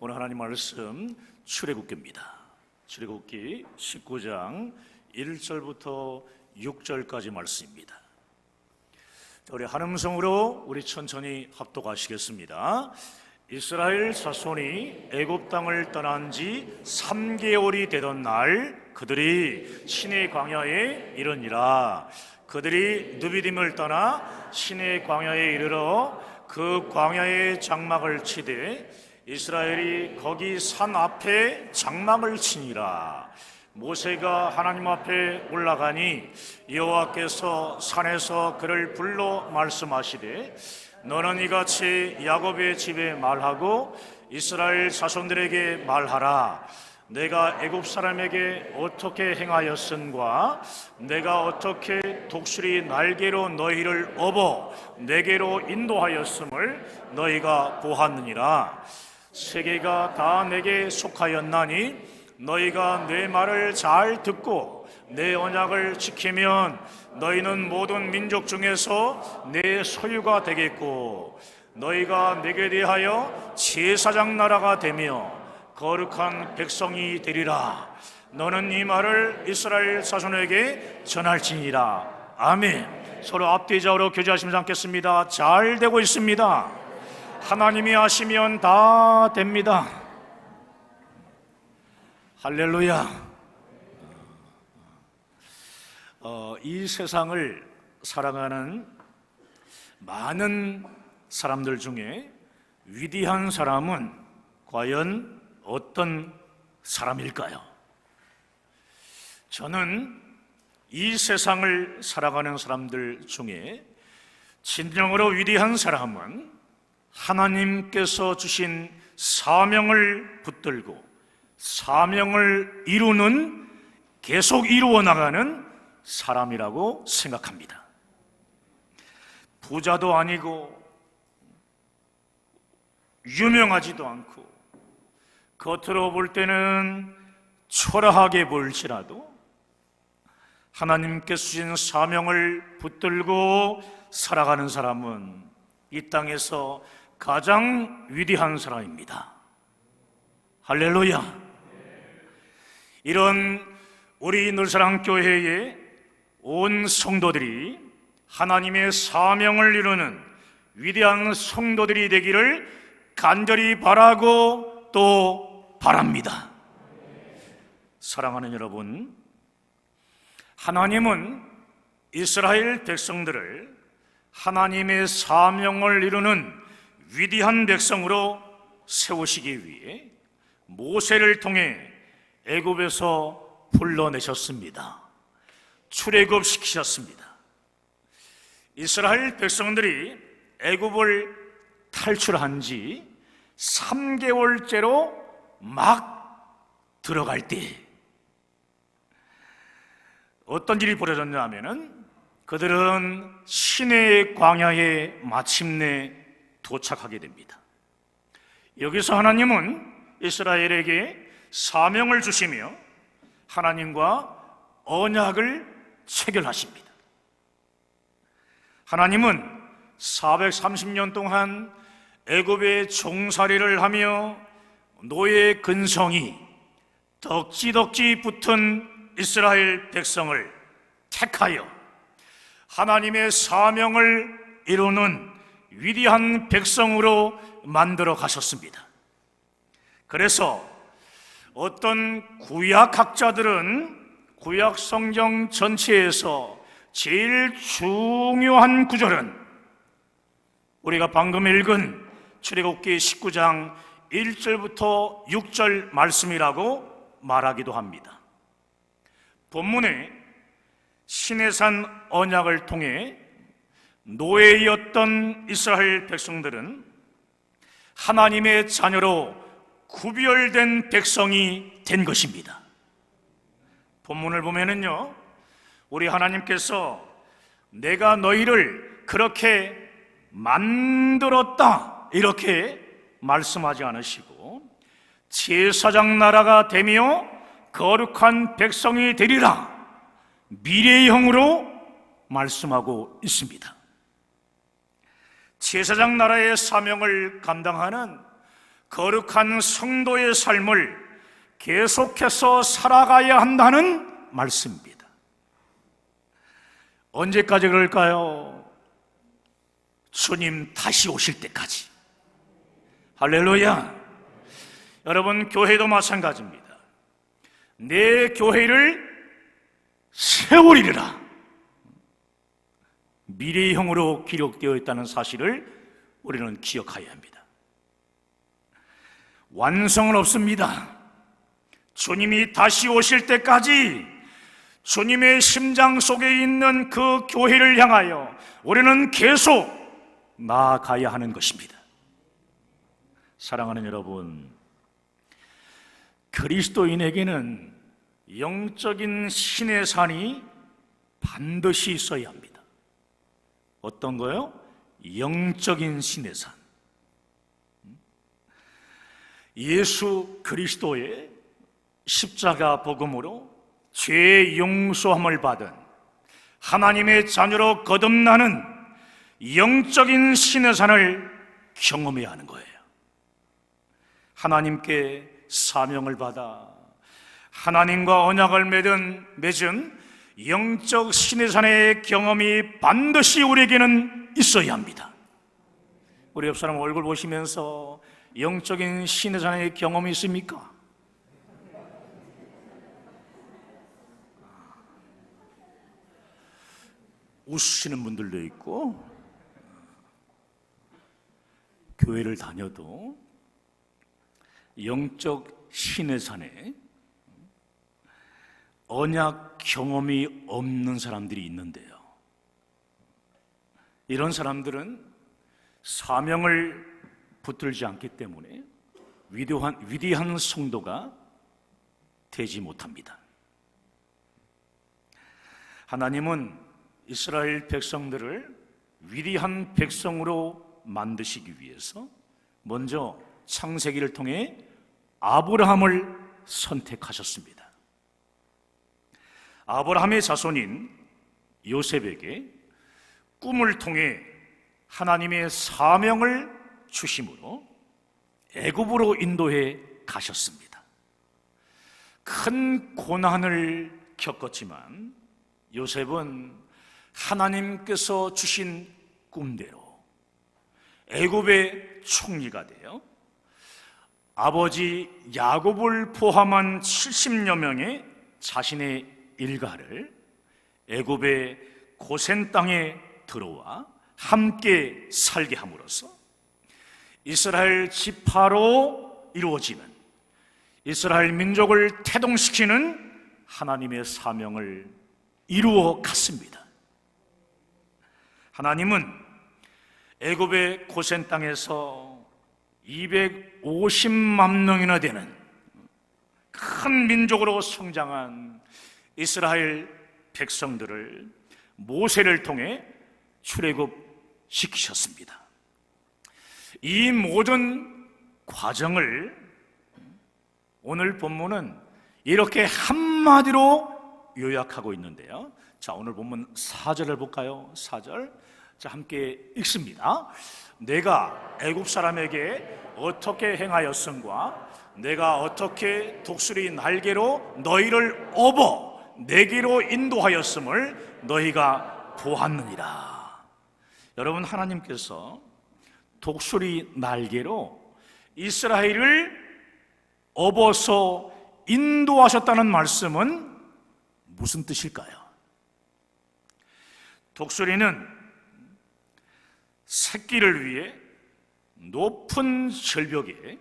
오늘 하나님 말씀 출애굽기입니다. 출애굽기 19장 1절부터 6절까지 말씀입니다. 우리 한 음성으로 우리 천천히 합독하시겠습니다. 이스라엘 자손이 애굽 땅을 떠난 지 3개월이 되던 날 그들이 시내 광야에 이르니라. 그들이 느비딤을 떠나 시내 광야에 이르러 그 광야에 장막을 치되 이스라엘이 거기 산 앞에 장막을 치니라. 모세가 하나님 앞에 올라가니 여호와께서 산에서 그를 불러 말씀하시되 너는 이같이 야곱의 집에 말하고 이스라엘 자손들에게 말하라. 내가 애굽 사람에게 어떻게 행하였은과 내가 어떻게 독수리 날개로 너희를 업어 내게로 인도하였음을 너희가 보았느니라. 세계가 다 내게 속하였나니 너희가 내 말을 잘 듣고 내 언약을 지키면 너희는 모든 민족 중에서 내 소유가 되겠고 너희가 내게 대하여 제사장 나라가 되며 거룩한 백성이 되리라. 너는 이 말을 이스라엘 자손에게 전할지니라. 아멘. 서로 앞뒤좌우로 교제하시면서 함께했습니다. 잘 되고 있습니다. 하나님이 하시면 다 됩니다. 할렐루야. 이 세상을 살아가는 많은 사람들 중에 위대한 사람은 과연 어떤 사람일까요? 저는 이 세상을 살아가는 사람들 중에 진정으로 위대한 사람은 하나님께서 주신 사명을 붙들고 사명을 이루는, 계속 이루어 나가는 사람이라고 생각합니다. 부자도 아니고 유명하지도 않고 겉으로 볼 때는 초라하게 보일지라도 하나님께서 주신 사명을 붙들고 살아가는 사람은 이 땅에서 가장 위대한 사람입니다. 할렐루야. 이런 우리 늘사랑교회의 온 성도들이 하나님의 사명을 이루는 위대한 성도들이 되기를 간절히 바라고 또 바랍니다. 사랑하는 여러분, 하나님은 이스라엘 백성들을 하나님의 사명을 이루는 위대한 백성으로 세우시기 위해 모세를 통해 애굽에서 불러내셨습니다. 출애굽시키셨습니다. 이스라엘 백성들이 애굽을 탈출한 지 3개월째로 막 들어갈 때 어떤 일이 벌어졌냐 하면은 그들은 시내의 광야에 마침내 도착하게 됩니다. 여기서 하나님은 이스라엘에게 사명을 주시며 하나님과 언약을 체결하십니다. 하나님은 430년 동안 애굽의 종살이를 하며 노예 근성이 덕지덕지 붙은 이스라엘 백성을 택하여 하나님의 사명을 이루는 위대한 백성으로 만들어 가셨습니다. 그래서 어떤 구약학자들은 구약 성경 전체에서 제일 중요한 구절은 우리가 방금 읽은 출애굽기 19장 1절부터 6절 말씀이라고 말하기도 합니다. 본문에 시내산 언약을 통해 노예였던 이스라엘 백성들은 하나님의 자녀로 구별된 백성이 된 것입니다. 본문을 보면은요, 우리 하나님께서 내가 너희를 그렇게 만들었다 이렇게 말씀하지 않으시고 제사장 나라가 되며 거룩한 백성이 되리라 미래형으로 말씀하고 있습니다. 제사장 나라의 사명을 감당하는 거룩한 성도의 삶을 계속해서 살아가야 한다는 말씀입니다. 언제까지 그럴까요? 주님 다시 오실 때까지. 할렐루야. 여러분, 교회도 마찬가지입니다. 내 교회를 세우리라 미래형으로 기록되어 있다는 사실을 우리는 기억해야 합니다. 완성은 없습니다. 주님이 다시 오실 때까지 주님의 심장 속에 있는 그 교회를 향하여 우리는 계속 나아가야 하는 것입니다. 사랑하는 여러분, 그리스도인에게는 영적인 신의 산이 반드시 있어야 합니다. 어떤 거요? 영적인 신의 산. 예수 그리스도의 십자가 복음으로 죄의 용서함을 받은 하나님의 자녀로 거듭나는 영적인 신의 산을 경험해야 하는 거예요. 하나님께 사명을 받아 하나님과 언약을 맺은 영적 신의 산의 경험이 반드시 우리에게는 있어야 합니다. 우리 옆 사람 얼굴 보시면서 영적인 신의 산의 경험이 있습니까? 웃으시는 분들도 있고, 교회를 다녀도 영적 신의 산에 언약 경험이 없는 사람들이 있는데요, 이런 사람들은 사명을 붙들지 않기 때문에 위대한 성도가 되지 못합니다. 하나님은 이스라엘 백성들을 위대한 백성으로 만드시기 위해서 먼저 창세기를 통해 아브라함을 선택하셨습니다. 아브라함의 자손인 요셉에게 꿈을 통해 하나님의 사명을 주심으로 애굽으로 인도해 가셨습니다. 큰 고난을 겪었지만 요셉은 하나님께서 주신 꿈대로 애굽의 총리가 되어 아버지 야곱을 포함한 70여 명의 자신의 일가를 애굽의 고센 땅에 들어와 함께 살게 함으로써 이스라엘 지파로 이루어지는 이스라엘 민족을 태동시키는 하나님의 사명을 이루어 갔습니다. 하나님은 애굽의 고센 땅에서 250만 명이나 되는 큰 민족으로 성장한 이스라엘 백성들을 모세를 통해 출애굽시키셨습니다. 이 모든 과정을 오늘 본문은 이렇게 한마디로 요약하고 있는데요. 자, 오늘 본문 4절을 볼까요? 4절. 자, 함께 읽습니다. 내가 애굽 사람에게 어떻게 행하였음과 내가 어떻게 독수리 날개로 너희를 업어 내게로 인도하였음을 너희가 보았느니라. 여러분, 하나님께서 독수리 날개로 이스라엘을 업어서 인도하셨다는 말씀은 무슨 뜻일까요? 독수리는 새끼를 위해 높은 절벽에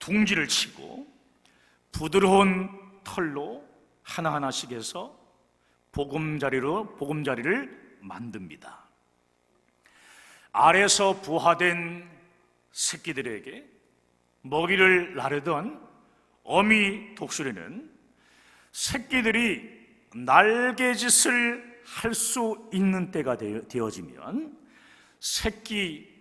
둥지를 치고 부드러운 털로 하나하나씩 해서 보금자리를 만듭니다. 알에서 부화된 새끼들에게 먹이를 나르던 어미 독수리는 새끼들이 날개짓을 할 수 있는 때가 되어지면 새끼들을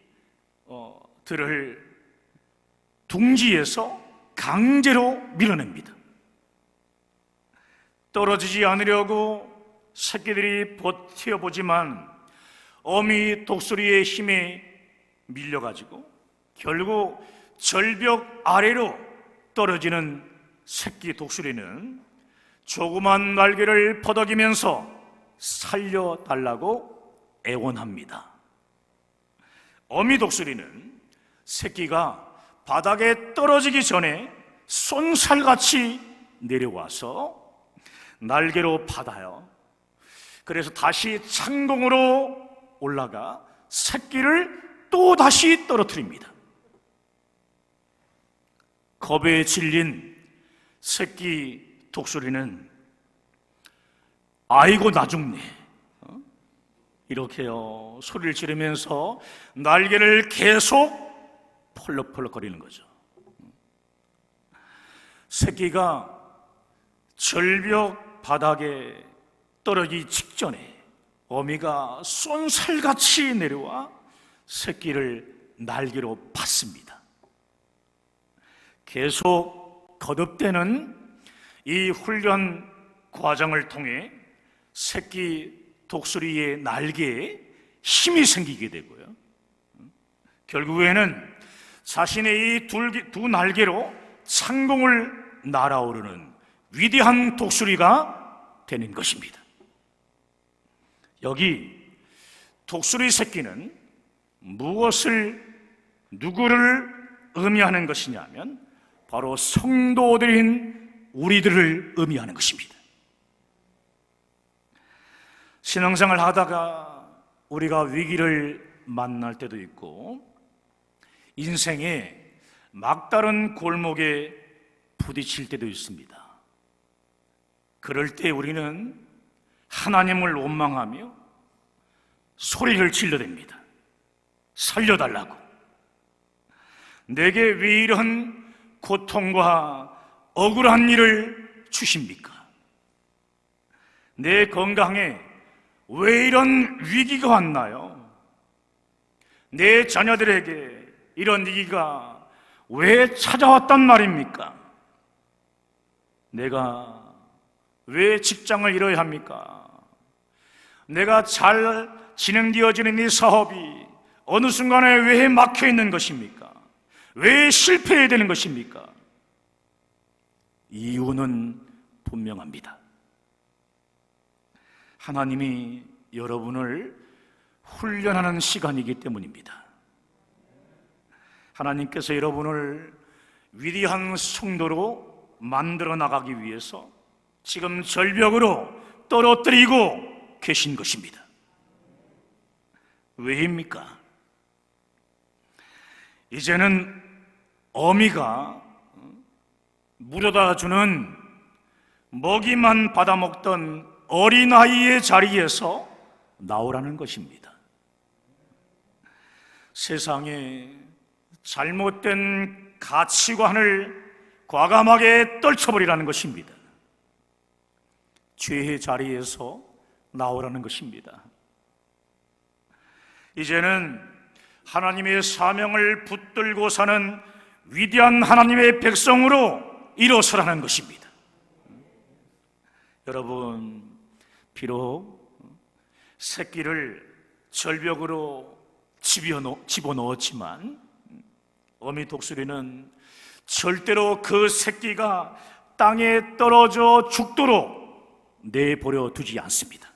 둥지에서 강제로 밀어냅니다. 떨어지지 않으려고 새끼들이 버텨보지만 어미 독수리의 힘에 밀려가지고 결국 절벽 아래로 떨어지는 새끼 독수리는 조그만 날개를 퍼덕이면서 살려달라고 애원합니다. 어미 독수리는 새끼가 바닥에 떨어지기 전에 쏜살같이 내려와서 날개로 받아요. 그래서 다시 창공으로 올라가 새끼를 또 다시 떨어뜨립니다. 겁에 질린 새끼 독수리는 아이고 나 죽네 이렇게요 소리를 지르면서 날개를 계속 펄럭펄럭거리는 거죠. 새끼가 절벽 바닥에 떨어지기 직전에 어미가 쏜살같이 내려와 새끼를 날개로 받습니다. 계속 거듭되는 이 훈련 과정을 통해 새끼 독수리의 날개에 힘이 생기게 되고요, 결국에는 자신의 이 두 날개로 창공을 날아오르는 위대한 독수리가 되는 것입니다. 여기 독수리 새끼는 누구를 의미하는 것이냐면 바로 성도들인 우리들을 의미하는 것입니다. 신앙생활 하다가 우리가 위기를 만날 때도 있고 인생의 막다른 골목에 부딪힐 때도 있습니다. 그럴 때 우리는 하나님을 원망하며 소리를 질러댑니다. 살려달라고. 내게 왜 이런 고통과 억울한 일을 주십니까? 내 건강에 왜 이런 위기가 왔나요? 내 자녀들에게 이런 위기가 왜 찾아왔단 말입니까? 내가 왜 직장을 잃어야 합니까? 내가 잘 진행되어지는 이 사업이 어느 순간에 왜 막혀 있는 것입니까? 왜 실패해야 되는 것입니까? 이유는 분명합니다. 하나님이 여러분을 훈련하는 시간이기 때문입니다. 하나님께서 여러분을 위대한 성도로 만들어 나가기 위해서 지금 절벽으로 떨어뜨리고 계신 것입니다. 왜입니까? 이제는 어미가 물어다 주는 먹이만 받아먹던 어린아이의 자리에서 나오라는 것입니다. 세상에 잘못된 가치관을 과감하게 떨쳐버리라는 것입니다. 죄의 자리에서 나오라는 것입니다. 이제는 하나님의 사명을 붙들고 사는 위대한 하나님의 백성으로 일어서라는 것입니다. 여러분, 비록 새끼를 절벽으로 집어넣었지만 어미 독수리는 절대로 그 새끼가 땅에 떨어져 죽도록 내버려 두지 않습니다.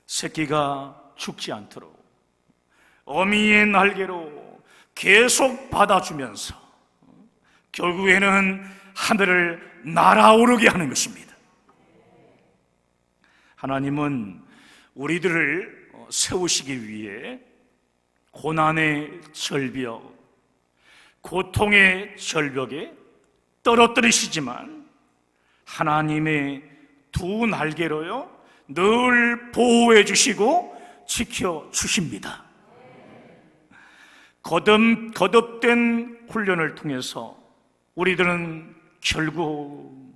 새끼가 죽지 않도록 어미의 날개로 계속 받아주면서 결국에는 하늘을 날아오르게 하는 것입니다. 하나님은 우리들을 세우시기 위해 고난의 절벽, 고통의 절벽에 떨어뜨리시지만 하나님의 두 날개로요 늘 보호해 주시고 지켜 주십니다. 거듭된 훈련을 통해서 우리들은 결국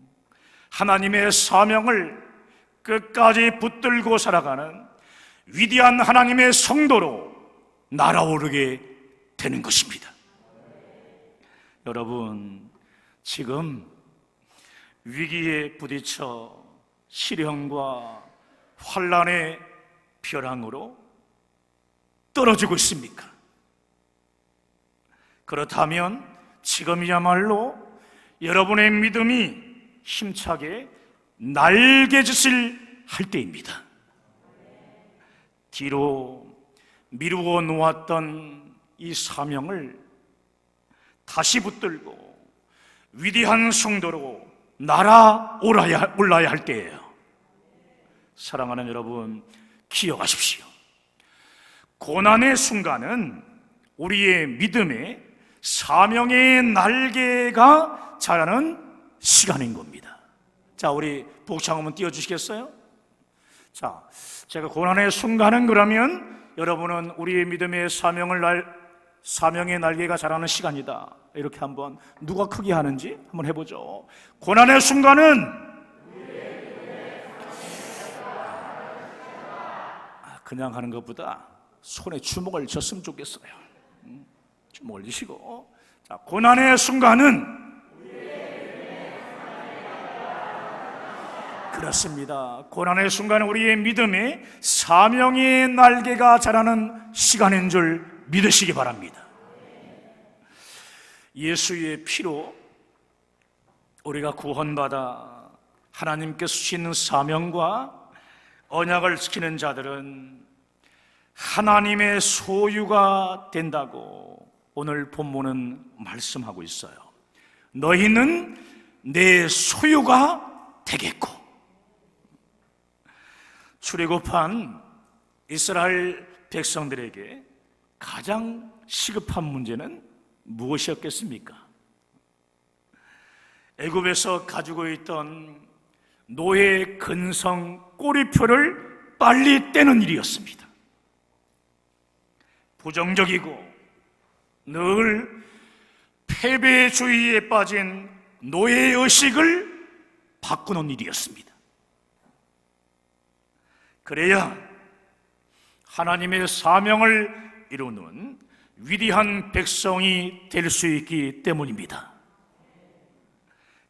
하나님의 사명을 끝까지 붙들고 살아가는 위대한 하나님의 성도로 날아오르게 되는 것입니다. 여러분, 지금 위기에 부딪혀 시련과 환난의 벼랑으로 떨어지고 있습니까? 그렇다면 지금이야말로 여러분의 믿음이 힘차게 날개짓을 할 때입니다. 뒤로 미루어 놓았던 이 사명을 다시 붙들고 위대한 성도로 날아올라야 할 때예요. 사랑하는 여러분, 기억하십시오. 고난의 순간은 우리의 믿음의 사명의 날개가 자라는 시간인 겁니다. 자, 우리 복창 한번 띄워주시겠어요? 자, 제가 고난의 순간은 그러면 여러분은 우리의 믿음의 사명의 날개가 자라는 시간이다. 이렇게 한번 누가 크게 하는지 한번 해보죠. 고난의 순간은 그냥 하는 것보다 손에 주먹을 쥐었으면 좋겠어요. 주먹을 쥐시고, 자, 고난의 순간은 그렇습니다. 고난의 순간은 우리의 믿음의 사명의 날개가 자라는 시간인 줄 믿으시기 바랍니다. 예수의 피로 우리가 구원받아 하나님께서 주신 사명과 언약을 지키는 자들은 하나님의 소유가 된다고 오늘 본문은 말씀하고 있어요. 너희는 내 소유가 되겠고. 출애굽한 이스라엘 백성들에게 가장 시급한 문제는 무엇이었겠습니까? 애굽에서 가지고 있던 노예 근성 꼬리표를 빨리 떼는 일이었습니다. 부정적이고 늘 패배주의에 빠진 노예의식을 바꾸는 일이었습니다. 그래야 하나님의 사명을 이루는 위대한 백성이 될 수 있기 때문입니다.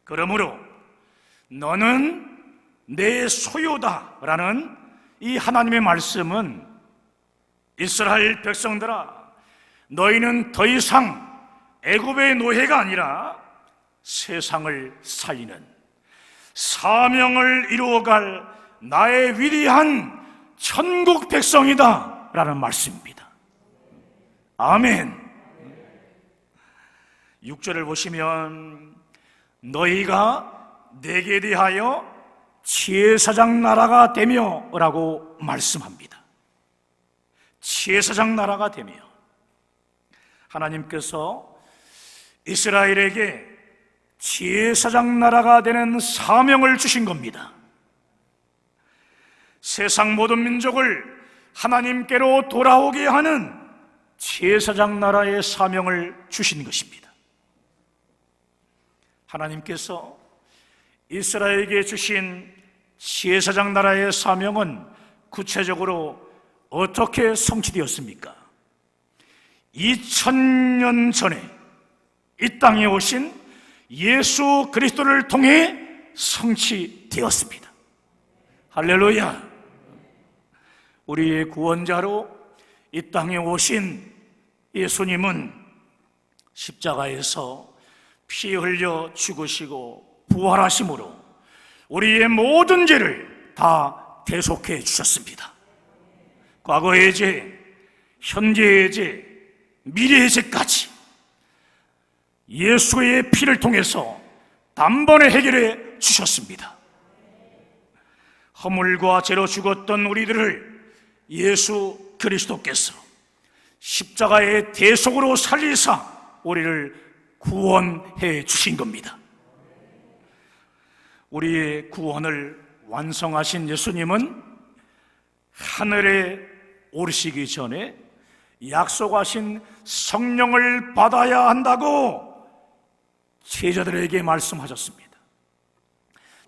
그러므로 너는 내 소유다라는 이 하나님의 말씀은 이스라엘 백성들아, 너희는 더 이상 애굽의 노예가 아니라 세상을 살리는 사명을 이루어갈 나의 위대한 천국 백성이다 라는 말씀입니다. 아멘. 6절을 보시면 너희가 내게 대하여 제사장 나라가 되며 라고 말씀합니다. 제사장 나라가 되며, 하나님께서 이스라엘에게 제사장 나라가 되는 사명을 주신 겁니다. 세상 모든 민족을 하나님께로 돌아오게 하는 제사장 나라의 사명을 주신 것입니다. 하나님께서 이스라엘에게 주신 제사장 나라의 사명은 구체적으로 어떻게 성취되었습니까? 2000년 전에 이 땅에 오신 예수 그리스도를 통해 성취되었습니다. 할렐루야! 우리의 구원자로 이 땅에 오신 예수님은 십자가에서 피 흘려 죽으시고 부활하심으로 우리의 모든 죄를 다 대속해 주셨습니다. 과거의 죄, 현재의 죄, 미래의 죄까지 예수의 피를 통해서 단번에 해결해 주셨습니다. 허물과 죄로 죽었던 우리들을 예수 그리스도께서 십자가의 대속으로 살리사 우리를 구원해 주신 겁니다. 우리의 구원을 완성하신 예수님은 하늘에 오르시기 전에 약속하신 성령을 받아야 한다고 제자들에게 말씀하셨습니다.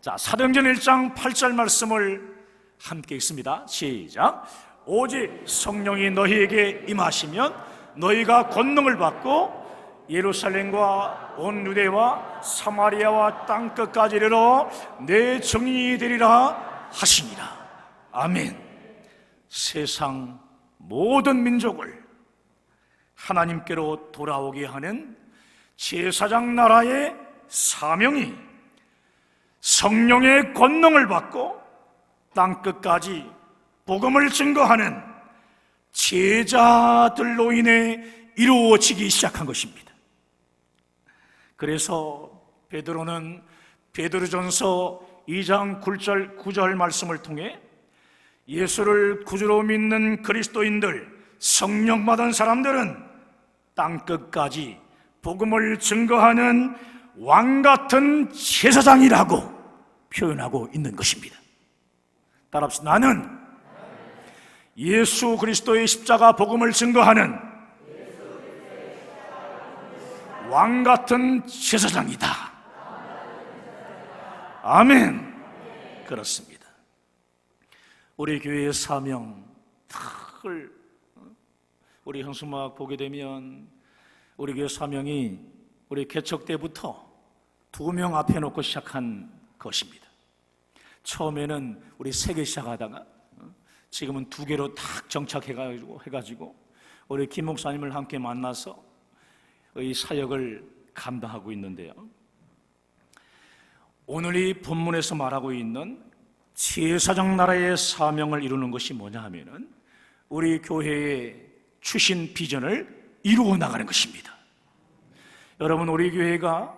자, 사도행전 1장 8절 말씀을 함께 읽습니다. 시작. 오직 성령이 너희에게 임하시면 너희가 권능을 받고 예루살렘과 온 유대와 사마리아와 땅끝까지 이르러 내 증인이 되리라 하시니라. 아멘. 세상 모든 민족을 하나님께로 돌아오게 하는 제사장 나라의 사명이 성령의 권능을 받고 땅끝까지 복음을 증거하는 제자들로 인해 이루어지기 시작한 것입니다. 그래서 베드로는 베드로전서 2장 9절 말씀을 통해 예수를 구주로 믿는 그리스도인들, 성령 받은 사람들은 땅끝까지 복음을 증거하는 왕같은 제사장이라고 표현하고 있는 것입니다. 따라합시다. 나는 예수 그리스도의 십자가 복음을 증거하는 왕같은 제사장이다. 아멘. 그렇습니다. 우리 교회의 사명, 우리 형수막 보게 되면 우리 교회 사명이 우리 개척 때부터 2명 앞에 놓고 시작한 것입니다. 처음에는 우리 3개 시작하다가 지금은 2개로 딱 정착해가지고 우리 김 목사님을 함께 만나서 이 사역을 감당하고 있는데요. 오늘 이 본문에서 말하고 있는 제사장 나라의 사명을 이루는 것이 뭐냐 하면은 우리 교회의 추신 비전을 이루어 나가는 것입니다. 여러분, 우리 교회가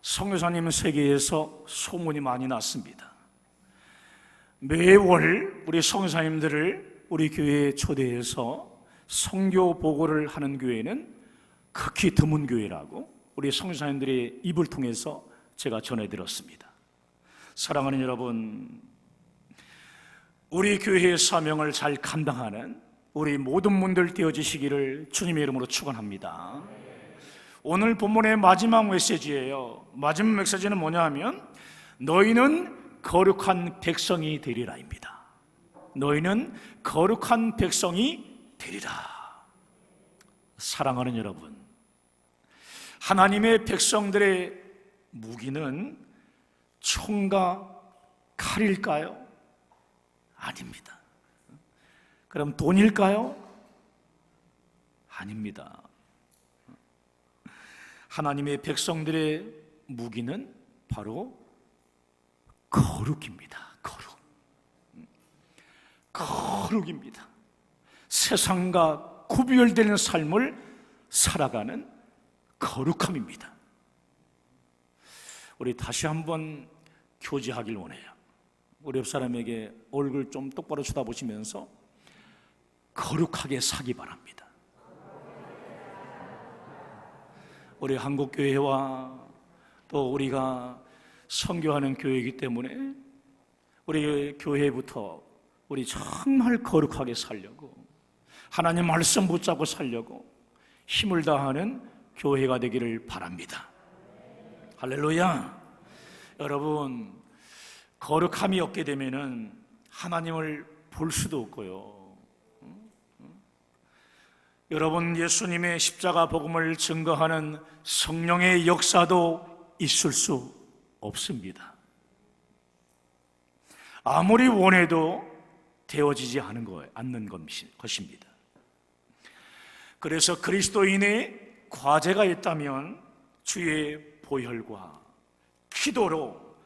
선교사님 세계에서 소문이 많이 났습니다. 매월 우리 선교사님들을 우리 교회에 초대해서 선교 보고를 하는 교회는 극히 드문 교회라고 우리 선교사님들의 입을 통해서 제가 전해드렸습니다. 사랑하는 여러분, 우리 교회의 사명을 잘 감당하는 우리 모든 분들 되어지시기를 주님의 이름으로 축원합니다. 오늘 본문의 마지막 메시지예요. 마지막 메시지는 뭐냐 하면 너희는 거룩한 백성이 되리라입니다. 너희는 거룩한 백성이 되리라. 사랑하는 여러분, 하나님의 백성들의 무기는 총과 칼일까요? 아닙니다. 그럼 돈일까요? 아닙니다. 하나님의 백성들의 무기는 바로 거룩입니다. 거룩입니다. 세상과 구별되는 삶을 살아가는 거룩함입니다. 우리 다시 한번 교제하길 원해요. 우리 옆 사람에게 얼굴 좀 똑바로 쳐다보시면서 거룩하게 사기 바랍니다. 우리 한국교회와 또 우리가 선교하는 교회이기 때문에 우리 교회부터 우리 정말 거룩하게 살려고, 하나님 말씀 붙잡고 살려고 힘을 다하는 교회가 되기를 바랍니다. 할렐루야. 여러분, 거룩함이 없게 되면은 하나님을 볼 수도 없고요. 여러분, 예수님의 십자가 복음을 증거하는 성령의 역사도 있을 수 없습니다. 아무리 원해도 되어지지 않는 것입니다. 그래서 그리스도인의 과제가 있다면 주의 보혈과 기도로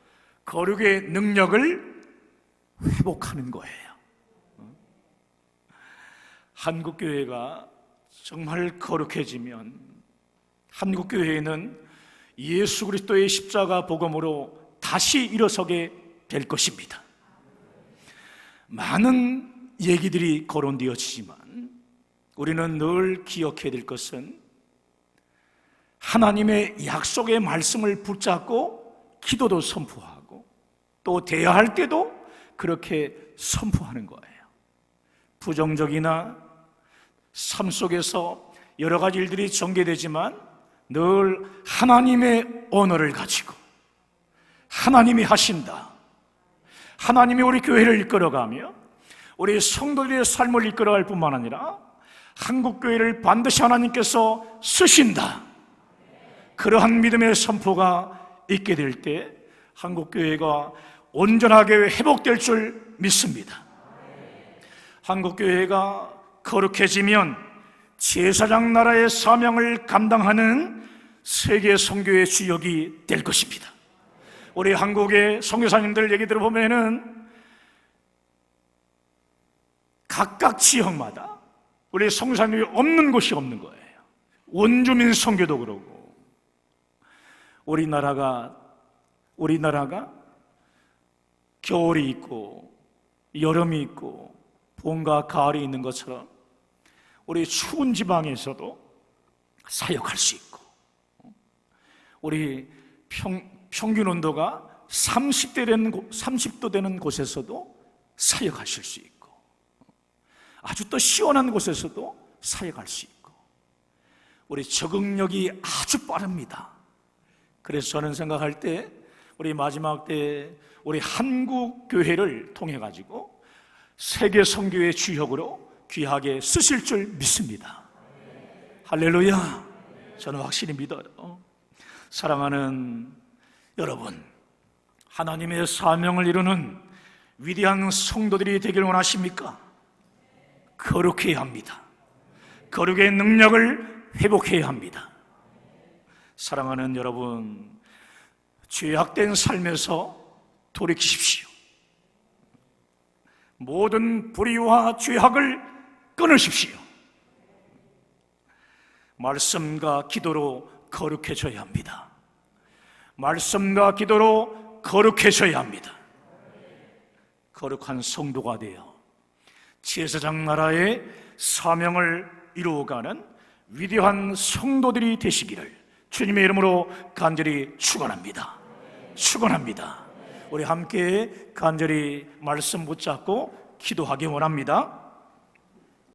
거룩의 능력을 회복하는 거예요. 한국교회가 정말 거룩해지면 한국교회는 예수 그리스도의 십자가 복음으로 다시 일어서게 될 것입니다. 많은 얘기들이 거론되어지지만 우리는 늘 기억해야 될 것은 하나님의 약속의 말씀을 붙잡고 기도도 선포하고 또 대화할 때도 그렇게 선포하는 거예요. 부정적이나 삶 속에서 여러 가지 일들이 전개되지만 늘 하나님의 언어를 가지고 하나님이 하신다, 하나님이 우리 교회를 이끌어가며 우리 성도들의 삶을 이끌어갈 뿐만 아니라 한국교회를 반드시 하나님께서 쓰신다, 그러한 믿음의 선포가 있게 될 때 한국교회가 온전하게 회복될 줄 믿습니다. 한국교회가 거룩해지면 제사장 나라의 사명을 감당하는 세계 선교의 주역이 될 것입니다. 우리 한국의 선교사님들 얘기 들어보면은 각각 지역마다 우리 선교사님이 없는 곳이 없는 거예요. 원주민 선교도 그러고, 우리나라가 겨울이 있고 여름이 있고 봄과 가을이 있는 것처럼 우리 추운 지방에서도 사역할 수 있고, 우리 평균 온도가 30도 되는 곳에서도 사역하실 수 있고, 아주 또 시원한 곳에서도 사역할 수 있고, 우리 적응력이 아주 빠릅니다. 그래서 저는 생각할 때 우리 마지막 때 우리 한국 교회를 통해 가지고 세계 선교의 주역으로 귀하게 쓰실 줄 믿습니다. 할렐루야. 저는 확실히 믿어요. 사랑하는 여러분, 하나님의 사명을 이루는 위대한 성도들이 되길 원하십니까? 거룩해야 합니다. 거룩의 능력을 회복해야 합니다. 사랑하는 여러분, 죄악된 삶에서 돌이키십시오. 모든 불의와 죄악을 끊으십시오. 말씀과 기도로 거룩해져야 합니다. 말씀과 기도로 거룩해져야 합니다. 거룩한 성도가 되어 제사장 나라의 사명을 이루어가는 위대한 성도들이 되시기를 주님의 이름으로 간절히 축원합니다. 축원합니다. 우리 함께 간절히 말씀 붙잡고 기도하기 원합니다.